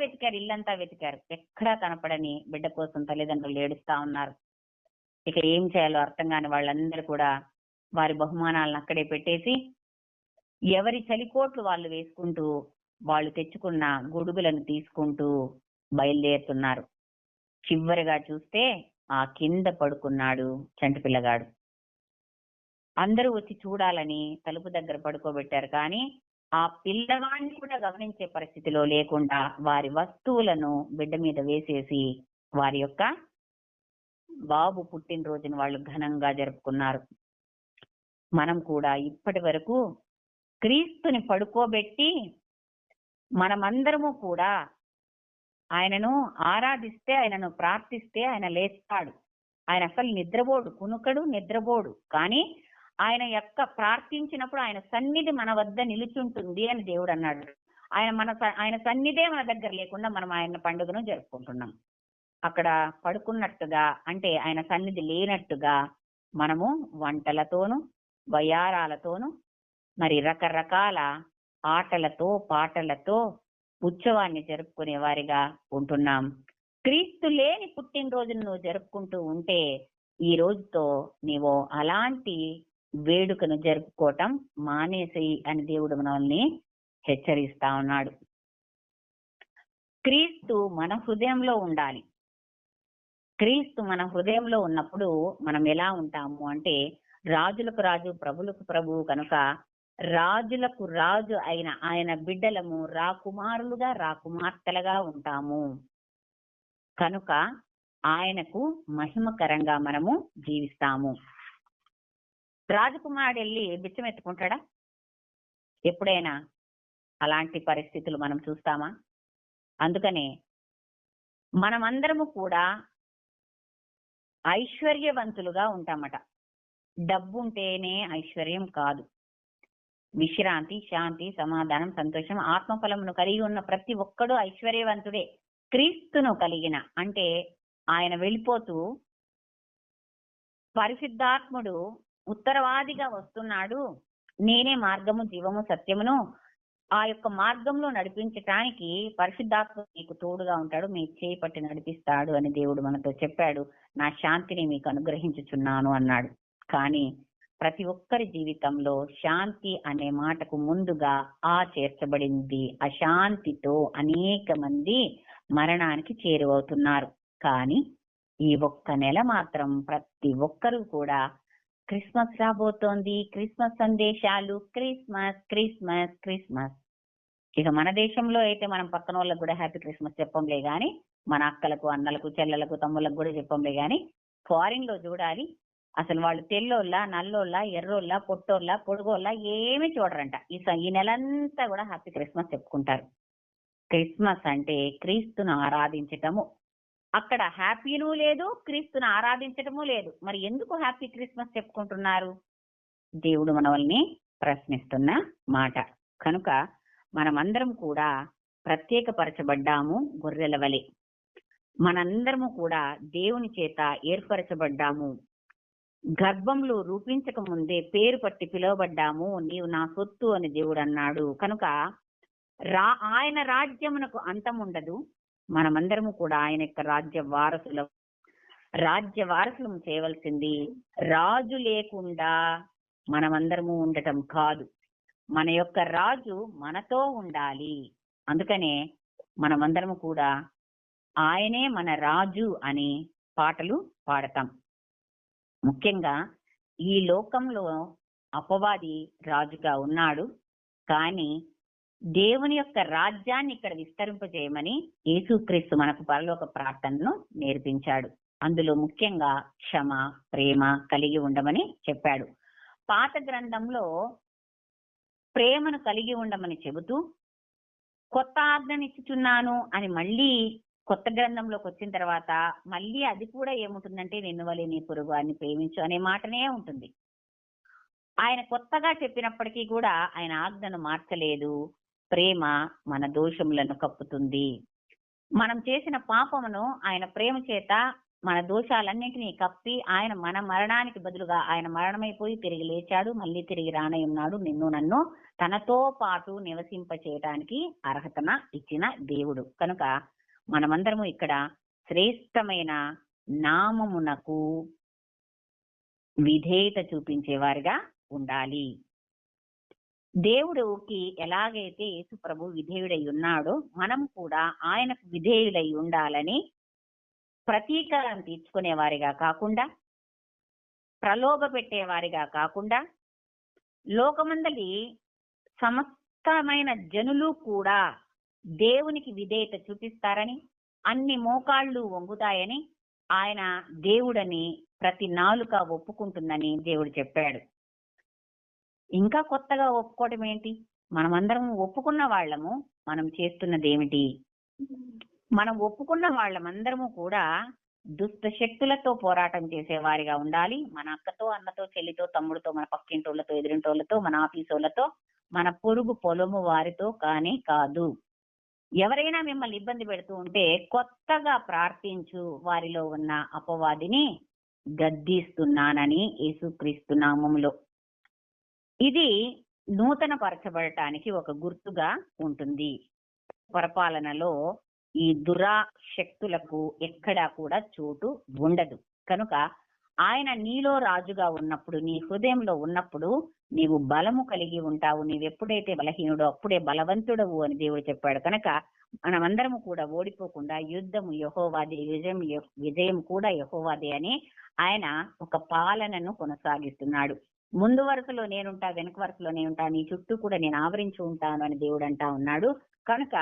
వెతికారు, ఎక్కడా కనపడని బిడ్డ కోసం తల్లిదండ్రులు ఏడుస్తా ఉన్నారు. ఇక ఏం చేయాలో అర్థం కాని వాళ్ళందరూ కూడా వారి బహుమానాలను అక్కడే పెట్టేసి ఎవరి చలికోట్లు వాళ్ళు వేసుకుంటూ వాళ్ళు తెచ్చుకున్న గొడుగులను తీసుకుంటూ బయలుదేరుతున్నారు. చివరిగా చూస్తే ఆ కింద పడుకున్నాడు చంటి పిల్లగాడు. అందరూ వచ్చి చూడాలని తలుపు దగ్గర పడుకోబెట్టారు, కానీ ఆ పిల్లవాడిని కూడా గమనించే పరిస్థితిలో లేకుండా వారి వస్తువులను బిడ్డ మీద వేసేసి వారి యొక్క బాబు పుట్టినరోజును వాళ్ళు ఘనంగా జరుపుకున్నారు. మనం కూడా ఇప్పటి వరకు క్రీస్తుని పడుకోబెట్టి మనమందరము కూడా ఆయనను ఆరాధిస్తే, ఆయనను ప్రార్థిస్తే ఆయన లేస్తాడు. ఆయన అసలు నిద్రపోడు, కునుకడు, నిద్రపోడు. కానీ ఆయన యొక్క ప్రార్థించినప్పుడు ఆయన సన్నిధి మన వద్ద నిలుచుంటుంది అని దేవుడు అన్నాడు. ఆయన సన్నిధే మన దగ్గర లేకుండా మనం ఆయన పండుగను జరుపుకుంటున్నాం. అక్కడ పడుకున్నట్టుగా, అంటే ఆయన సన్నిధి లేనట్టుగా మనము వంటలతోనూ వయారాలతోనూ మరి రకరకాల ఆటలతో పాటలతో ఉత్సవాన్ని జరుపుకునే వారిగా ఉంటున్నాం. క్రీస్తు లేని పుట్టినరోజును నువ్వు జరుపుకుంటూ ఉంటే ఈ రోజుతో నీవు అలాంటి వేడుకను జరుపుకోవటం మానేసి అని దేవుడు మనల్ని హెచ్చరిస్తా ఉన్నాడు. క్రీస్తు మన హృదయంలో ఉండాలి. క్రీస్తు మన హృదయంలో ఉన్నప్పుడు మనం ఎలా ఉంటాము అంటే, రాజులకు రాజు, ప్రభులకు ప్రభువు కనుక రాజులకు రాజు అయిన ఆయన బిడ్డలము రాకుమారులుగా రాకుమార్తెలుగా ఉంటాము. కనుక ఆయనకు మహిమకరంగా మనము జీవిస్తాము. రాజకుమారుడు వెళ్ళి బిచ్చం ఎత్తుకుంటాడా? ఎప్పుడైనా అలాంటి పరిస్థితులు మనం చూస్తామా? అందుకనే మనమందరము కూడా ఐశ్వర్యవంతులుగా ఉంటామట. డబ్బు ఉంటేనే ఐశ్వర్యం కాదు. విశ్రాంతి, శాంతి, సమాధానం, సంతోషం, ఆత్మఫలమును కలిగి ఉన్న ప్రతి ఒక్కడు ఐశ్వర్యవంతుడే. క్రీస్తును కలిగిన, అంటే ఆయన వెళ్ళిపోతూ పరిశుద్ధాత్ముడు ఉత్తరవాదిగా వస్తున్నాడు, నేనే మార్గము, జీవము, సత్యమును, ఆ యొక్క మార్గంలో నడిపించటానికి పరిశుద్ధాత్మ మీకు తోడుగా ఉంటాడు, మీ చేయి పట్టి నడిపిస్తాడు అని దేవుడు మనతో చెప్పాడు. నా శాంతిని మీకు అనుగ్రహించుచున్నాను అన్నాడు. కానీ ప్రతి ఒక్కరి జీవితంలో శాంతి అనే మాటకు ముందుగా చేర్చబడింది. అశాంతితో అనేక మంది మరణానికి చేరువవుతున్నారు. కానీ ఈ ఒక్క నెల మాత్రం ప్రతి ఒక్కరూ కూడా క్రిస్మస్ రాబోతోంది, క్రిస్మస్ సందేశాలు, క్రిస్మస్ క్రిస్మస్ క్రిస్మస్. ఇక మన దేశంలో అయితే మనం పక్కన వాళ్ళకు కూడా హ్యాపీ క్రిస్మస్ చెప్పంలే గాని, మన అక్కలకు, అన్నలకు, చెల్లెలకు, తమ్ముళ్ళకు కూడా చెప్పంలే గాని, ఫారిన్ లో చూడాలి అసలు వాళ్ళు తెల్లోళ్ళ, నల్లోళ్ళ, ఎర్రోళ్ళ, పొట్టోళ్ళ, పొడుగోళ్ళ ఏమీ చూడరంట. ఈ నెలంతా కూడా హ్యాపీ క్రిస్మస్ చెప్పుకుంటారు. క్రిస్మస్ అంటే క్రీస్తును ఆరాధించటము. అక్కడ హ్యాపీను లేదు, క్రీస్తును ఆరాధించటము లేదు. మరి ఎందుకు హ్యాపీ క్రిస్మస్ చెప్పుకుంటున్నారు? దేవుడు మనల్ని ప్రశ్నిస్తున్న మాట. కనుక మనమందరం కూడా ప్రత్యేకపరచబడ్డాము గొర్రెల వలె. మనందరము కూడా దేవుని చేత ఏర్పరచబడ్డాము. గర్భంలో రూపించక ముందే పేరు పట్టి పిలువబడ్డాము. నీవు నా సొత్తు అని దేవుడు అన్నాడు. కనుక ఆయన రాజ్యమునకు అంతం ఉండదు. మనమందరము కూడా ఆయన యొక్క రాజ్య వారసులం. రాజ్య వారసులం చేయవలసింది రాజు లేకుండా మనమందరము ఉండటం కాదు. మన యొక్క రాజు మనతో ఉండాలి. అందుకనే మనమందరము కూడా ఆయనే మన రాజు అని పాటలు పాడతాం. ముఖ్యంగా ఈ లోకంలో అపవాది రాజుగా ఉన్నాడు, కానీ దేవుని యొక్క రాజ్యాన్ని ఇక్కడ విస్తరింపజేయమని యేసుక్రీస్తు మనకు పరలోక ప్రార్థనను నేర్పించాడు. అందులో ముఖ్యంగా క్షమ, ప్రేమ కలిగి ఉండమని చెప్పాడు. పాత గ్రంథంలో ప్రేమను కలిగి ఉండమని చెబుతూ కొత్త ఆజ్ఞనిచ్చుచున్నాను అని మళ్ళీ కొత్త గ్రంథంలోకి వచ్చిన తర్వాత మళ్ళీ అది కూడా ఏముంటుందంటే నిన్ను వలె నీ పొరుగు వారిని ప్రేమించు అనే మాటనే ఉంటుంది. ఆయన కొత్తగా చెప్పినప్పటికీ కూడా ఆయన ఆజ్ఞను మార్చలేదు. ప్రేమ మన దోషములను కప్పుతుంది. మనం చేసిన పాపమును ఆయన ప్రేమ చేత మన దోషాలన్నింటినీ కప్పి ఆయన మన మరణానికి బదులుగా ఆయన మరణమైపోయి తిరిగి లేచాడు, మళ్ళీ తిరిగి రానయ్యున్నాడు. నిన్ను నన్ను తనతో పాటు నివసింప చేయడానికి అర్హతన ఇచ్చిన దేవుడు. కనుక మనమందరము ఇక్కడ శ్రేష్టమైన నామమునకు విధేయత చూపించే వారిగా ఉండాలి. దేవుడికి ఎలాగైతే యేసు ప్రభు విధేయుడై ఉన్నాడో మనం కూడా ఆయనకు విధేయులై ఉండాలని ప్రతీకారం తీర్చుకునే వారిగా కాకుండా, ప్రలోభ పెట్టేవారిగా కాకుండా, లోకమందలి సమస్తమైన జనులు కూడా దేవునికి విధేయత చూపిస్తారని, అన్ని మోకాళ్ళు వంగుతాయని, ఆయన దేవుడని ప్రతి నాలుక ఒప్పుకుంటుందని దేవుడు చెప్పాడు. ఇంకా కొత్తగా ఒప్పుకోవటం ఏంటి? మనమందరం ఒప్పుకున్న వాళ్ళము. మనం చేస్తున్నది ఏమిటి? మనం ఒప్పుకున్న వాళ్ళమందరము కూడా దుష్ట శక్తులతో పోరాటం చేసే వారిగా ఉండాలి. మన అక్కతో, అన్నతో, చెల్లితో, తమ్ముడితో, మన పక్కింటోళ్ళతో, ఎదురింటోళ్ళతో, మన ఆఫీసోళ్ళతో, మన పొరుగు పొలము వారితో కానీ కాదు. ఎవరైనా మిమ్మల్ని ఇబ్బంది పెడుతూ ఉంటే కొత్తగా ప్రార్థించు, వారిలో ఉన్న అపవాదిని గద్దిస్తున్నానని యేసుక్రీస్తు నామములో. ఇది నూతన పరచబడటానికి ఒక గుర్తుగా ఉంటుంది. పరిపాలనలో ఈ దురాశక్తులకు ఎక్కడా కూడా చోటు ఉండదు. కనుక ఆయన నీలో రాజుగా ఉన్నప్పుడు, నీ హృదయంలో ఉన్నప్పుడు నీవు బలము కలిగి ఉంటావు. నీవెప్పుడైతే బలహీనుడో అప్పుడే బలవంతుడవు అని దేవుడు చెప్పాడు. కనుక మనమందరము కూడా ఓడిపోకుండా యుద్ధము యెహోవాదే, విజయం కూడా యెహోవాదే అని ఆయన ఒక పాలనను కొనసాగిస్తున్నాడు. ముందు వరుసలో నేనుంటా, వెనుక వరుసలో నేనుంటా, నీ చుట్టూ కూడా నేను ఆవరించి ఉంటాను అని దేవుడు అంటా ఉన్నాడు. కనుక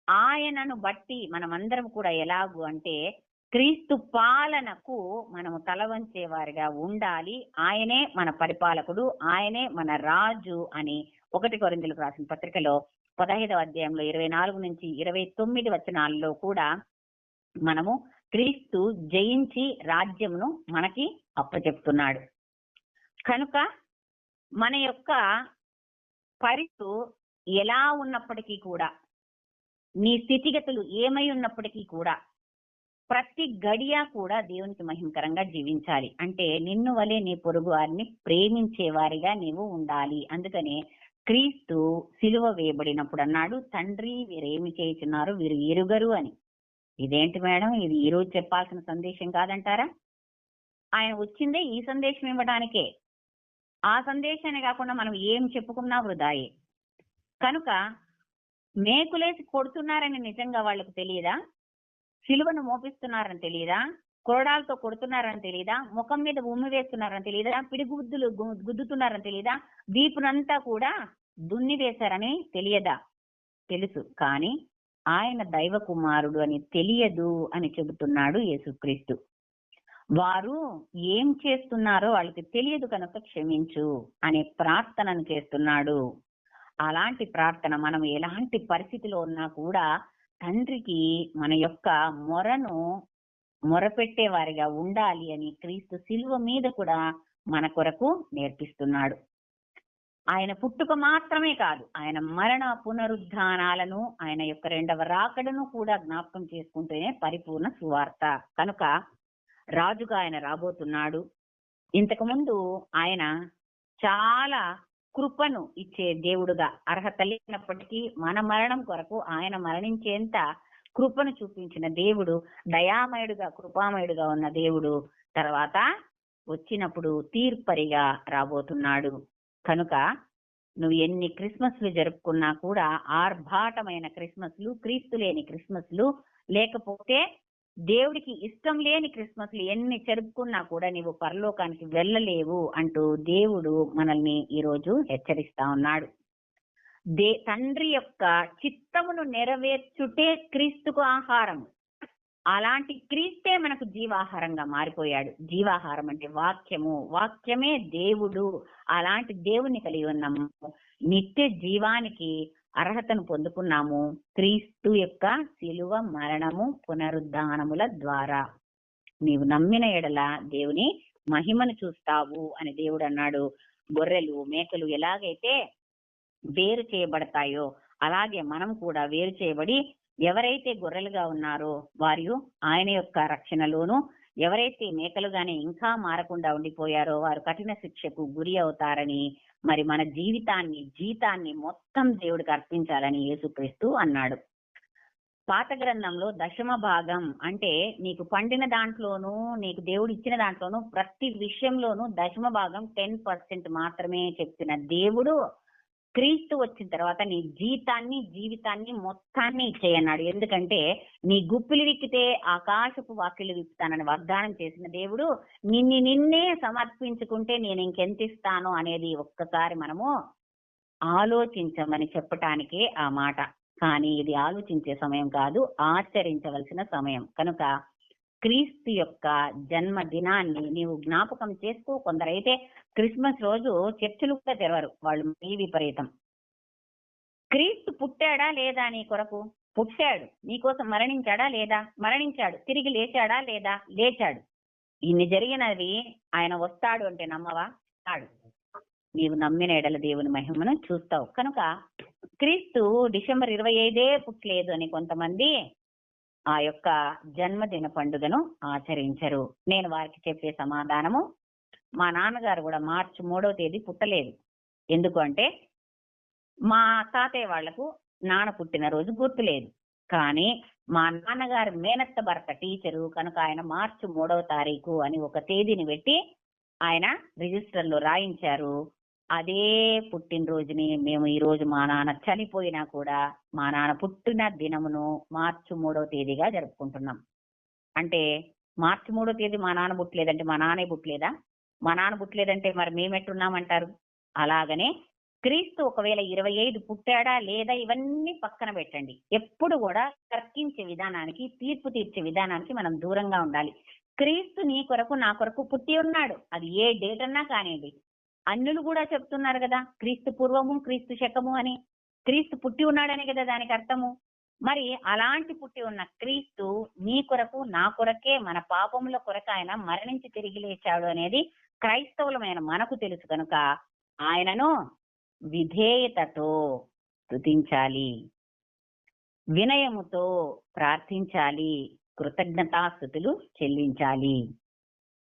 ఆయనను బట్టి మనమందరం కూడా ఎలాగు అంటే క్రీస్తు పాలనకు మనము తలవంచే వారిగా ఉండాలి. ఆయనే మన పరిపాలకుడు, ఆయనే మన రాజు అని 1 కొరింథీయులకు రాసిన పత్రికలో 15వ అధ్యాయంలో 24 నుంచి 29 వచనాల్లో కూడా మనము క్రీస్తు జయించి రాజ్యమును మనకి అప్పచెప్తున్నాడు. కనుక మన యొక్క పరిస్థితి ఎలా ఉన్నప్పటికీ కూడా, నీ స్థితిగతులు ఏమై ఉన్నప్పటికీ కూడా ప్రతి గడియ కూడా దేవునికి మహిమకరంగా జీవించాలి. అంటే నిన్ను వలె నీ పొరుగు వారిని ప్రేమించే వారిగా నీవు ఉండాలి. అందుకనే క్రీస్తు సిలువ వేయబడినప్పుడు అన్నాడు, తండ్రి వీరేమి చేయుచున్నారు వీరు ఎరుగరు అని. ఇదేంటి మేడం, ఇది ఈ రోజు చెప్పాల్సిన సందేశం కాదంటారా? ఆయన వచ్చిందే ఈ సందేశం ఇవ్వడానికే. ఆ సందేశాన్ని కాకుండా మనం ఏం చెప్పుకున్నా వృధాయే. కనుక మేకులేసి కొడుతున్నారని నిజంగా వాళ్ళకు తెలియదా? సిలువను మోపిస్తున్నారని తెలియదా? కొరడాలతో కొడుతున్నారని తెలియదా? ముఖం మీద ఉమ్మి వేస్తున్నారని తెలియదా? పిడిగుద్దులు గుద్దుతున్నారని తెలియదా? వీపునంతా కూడా దున్ని వేశారని తెలియదా? తెలుసు. కానీ ఆయన దైవ కుమారుడు అని తెలియదు అని చెబుతున్నాడు యేసుక్రీస్తు. వారు ఏం చేస్తున్నారో వాళ్ళకి తెలియదు కనుక క్షమించు అనే ప్రార్థనను చేస్తున్నాడు. అలాంటి ప్రార్థన మనం ఎలాంటి పరిస్థితిలో ఉన్నా కూడా తండ్రికి మన యొక్క మొరపెట్టే వారిగా ఉండాలి అని క్రీస్తు సిలువ మీద కూడా మన కొరకు నేర్పిస్తున్నాడు. ఆయన పుట్టుక మాత్రమే కాదు, ఆయన మరణ పునరుద్ధానాలను, ఆయన యొక్క 2వ రాకడను కూడా జ్ఞాపకం చేసుకుంటేనే పరిపూర్ణ సువార్త. కనుక రాజుగా ఆయన రాబోతున్నాడు. ఇంతకు ముందు ఆయన చాలా కృపను ఇచ్చే దేవుడుగా, అర్హత లేనప్పటికీ మన మరణం కొరకు ఆయన మరణించేంత కృపను చూపించిన దేవుడు, దయామయుడుగా కృపామయుడుగా ఉన్న దేవుడు తర్వాత వచ్చినప్పుడు తీర్పరిగా రాబోతున్నాడు. కనుక నువ్వు ఎన్ని క్రిస్మస్లు జరుపుకున్నా కూడా ఆర్భాటమైన క్రిస్మస్లు, క్రీస్తు లేని క్రిస్మస్లు, లేకపోతే దేవుడికి ఇష్టం లేని క్రిస్మస్లు ఎన్ని జరుపుకున్నా కూడా నీవు పరలోకానికి వెళ్ళలేవు అంటూ దేవుడు మనల్ని ఈరోజు హెచ్చరిస్తా ఉన్నాడు. తండ్రి యొక్క చిత్తమును నెరవేర్చుటే క్రీస్తుకు ఆహారం. అలాంటి క్రీస్తే మనకు జీవాహారంగా మారిపోయాడు. జీవాహారం అంటే వాక్యము, వాక్యమే దేవుడు. అలాంటి దేవుణ్ణి కలిగి ఉన్నాము. నిత్య జీవానికి అర్హతను పొందుకున్నాము క్రీస్తు యొక్క శిలువ మరణము పునరుద్ధానముల ద్వారా. నీవు నమ్మిన ఎడల దేవుని మహిమను చూస్తావు అని దేవుడు అన్నాడు. గొర్రెలు మేకలు ఎలాగైతే వేరు చేయబడతాయో అలాగే మనం కూడా వేరు చేయబడి, ఎవరైతే గొర్రెలుగా ఉన్నారో వారు ఆయన యొక్క రక్షణలోను, ఎవరైతే మేకలుగానే ఇంకా మారకుండా ఉండిపోయారో వారు కఠిన శిక్షకు గురి అవుతారని, మరి మన జీతాన్ని మొత్తం దేవుడికి అర్పించాలని యేసుక్రీస్తు అన్నాడు. పాత గ్రంథంలో దశమ భాగం అంటే నీకు పండిన దాంట్లోనూ, నీకు దేవుడు ఇచ్చిన దాంట్లోనూ ప్రతి విషయంలోనూ దశమ భాగం 10% మాత్రమే చెప్తున్న దేవుడు క్రీస్తు వచ్చిన తర్వాత నీ జీవితాన్ని మొత్తాన్ని ఇచ్చేయన్నాడు. ఎందుకంటే నీ గుప్పిలు విక్కితే ఆకాశపు వాకిళ్ళు విప్పుతానని వాగ్దానం చేసిన దేవుడు నిన్నే సమర్పించుకుంటే నేను ఇంకెంత ఇస్తాను అనేది ఒక్కసారి మనము ఆలోచించమని చెప్పటానికే ఆ మాట. కానీ ఇది ఆలోచించే సమయం కాదు, ఆచరించవలసిన సమయం. కనుక క్రీస్తు యొక్క జన్మదినాన్ని నీవు జ్ఞాపకం చేసుకో. కొందరైతే క్రిస్మస్ రోజు చర్చిలు కూడా తెరవరు, వాళ్ళు మీ విపరీతం. క్రీస్తు పుట్టాడా లేదా నీ కొరకు? పుట్టాడు. నీకోసం మరణించాడా లేదా? మరణించాడు. తిరిగి లేచాడా లేదా? లేచాడు. ఇన్ని జరిగినవి ఆయన వస్తాడు అంటే నమ్మవా? ఆడు నీవు నమ్మిన ఎడల దేవుని మహిమను చూస్తావు. కనుక క్రీస్తు డిసెంబర్ 25 పుట్టలేదు అని కొంతమంది ఆ యొక్క జన్మదిన పండుగను ఆచరించరు. నేను వారికి చెప్పే సమాధానము, మా నాన్నగారు కూడా మార్చి 3వ తేదీ పుట్టలేదు. ఎందుకు అంటే మా తాతయ్య వాళ్లకు నాన్న పుట్టినరోజు గుర్తులేదు. కానీ మా నాన్నగారి మేనత్త భర్త టీచరు కనుక ఆయన మార్చి 3వ తారీఖు అని ఒక తేదీని పెట్టి ఆయన రిజిస్టర్లో రాయించారు. అదే పుట్టినరోజుని మేము ఈ రోజు మా నాన్న చనిపోయినా కూడా మా నాన్న పుట్టిన దినమును మార్చి 3వ తేదీగా జరుపుకుంటున్నాం. అంటే మార్చి 3వ తేదీ మా నాన్న పుట్టలేదంటే మా నాన్నే పుట్టలేదా? మా నాన్న పుట్టలేదంటే మరి మేమెట్టున్నామంటారు? అలాగనే క్రీస్తు ఒకవేళ 25 పుట్టాడా లేదా ఇవన్నీ పక్కన పెట్టండి. ఎప్పుడు కూడా తర్కించే విధానానికి, తీర్పు తీర్చే విధానానికి మనం దూరంగా ఉండాలి. క్రీస్తు నీ కొరకు నా కొరకు పుట్టి ఉన్నాడు. అది ఏ డేట్ అన్నా కానివ్వండి. అన్యులు కూడా చెప్తున్నారు కదా, క్రీస్తు పూర్వము క్రీస్తు శకము అని. క్రీస్తు పుట్టి ఉన్నాడని కదా దానికి అర్థము. మరి అలాంటి పుట్టి ఉన్న క్రీస్తు నీ కొరకు నా కొరకే, మన పాపముల కొరకు ఆయన మరణించి తిరిగి లేచాడు అనేది క్రైస్తవులమైన మనకు తెలుసు. కనుక ఆయనను విధేయతతో స్తుతించాలి, వినయముతో ప్రార్థించాలి, కృతజ్ఞతాస్తుతులు చెల్లించాలి.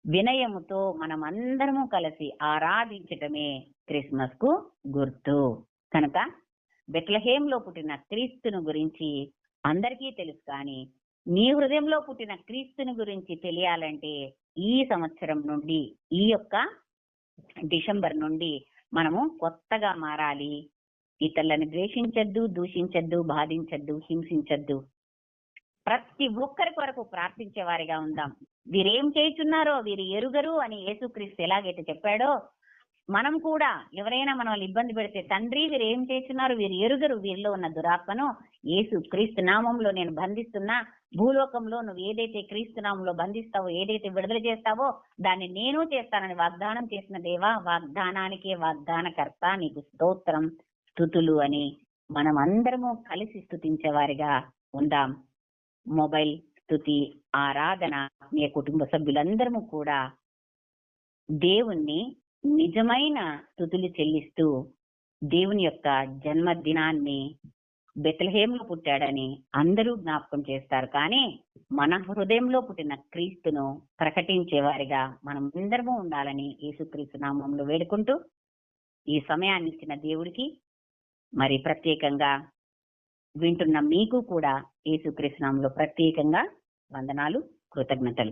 వినయముతో మనం అందరము కలిసి ఆరాధించటమే క్రిస్మస్ కు గుర్తు. కనుక బెత్లెహేంలో పుట్టిన క్రీస్తుని గురించి అందరికీ తెలుసు. కానీ నీ హృదయంలో పుట్టిన క్రీస్తుని గురించి తెలియాలంటే ఈ సంవత్సరం నుండి, ఈ యొక్క డిసెంబర్ నుండి మనము కొత్తగా మారాలి. ఇతరులను ద్వేషించద్దు, దూషించద్దు, బాధించద్దు, హింసించద్దు. ప్రతి ఒక్కరి కొరకు ప్రార్థించే వారిగా ఉందాం. వీరేం చేస్తున్నారో వీరు ఎరుగరు అని యేసుక్రీస్తు ఎలాగైతే చెప్పాడో, మనం కూడా ఎవరైనా మనల్ని ఇబ్బంది పెడితే, తండ్రి వీరు ఏం చేస్తున్నారు, వీరు ఎరుగరు, వీరిలో ఉన్న దురాత్మను యేసుక్రీస్తు నామంలో నేను బంధిస్తున్నా. భూలోకంలో నువ్వు ఏదైతే క్రీస్తు నామంలో బంధిస్తావో, ఏదైతే విడుదల చేస్తావో దాన్ని నేను చేస్తానని వాగ్దానం చేసిన దేవా, వాగ్దానానికే వాగ్దానకర్త, నీకు స్తోత్రం, స్తుతులు అని మనం అందరము కలిసి స్తుతించే వారిగా ఉందాం. మొబైల్ స్తుతి ఆరాధన మీ కుటుంబ సభ్యులందరము కూడా దేవుణ్ణి నిజమైన స్తుతులు చెల్లిస్తూ దేవుని యొక్క జన్మదినాన్ని బెత్లెహేంలో పుట్టాడని అందరూ జ్ఞాపకం చేస్తారు. కానీ మన హృదయంలో పుట్టిన క్రీస్తును ప్రకటించే వారిగా మనం అందరము ఉండాలని యేసుక్రీస్తు నామములో వేడుకుంటూ ఈ సమయాన్ని ఇచ్చిన దేవుడికి మరి ప్రత్యేకంగా వింటున్న మీకు కూడా యేసుక్రీస్తు నామములో ప్రత్యేకంగా వందనాలు, కృతజ్ఞతలు.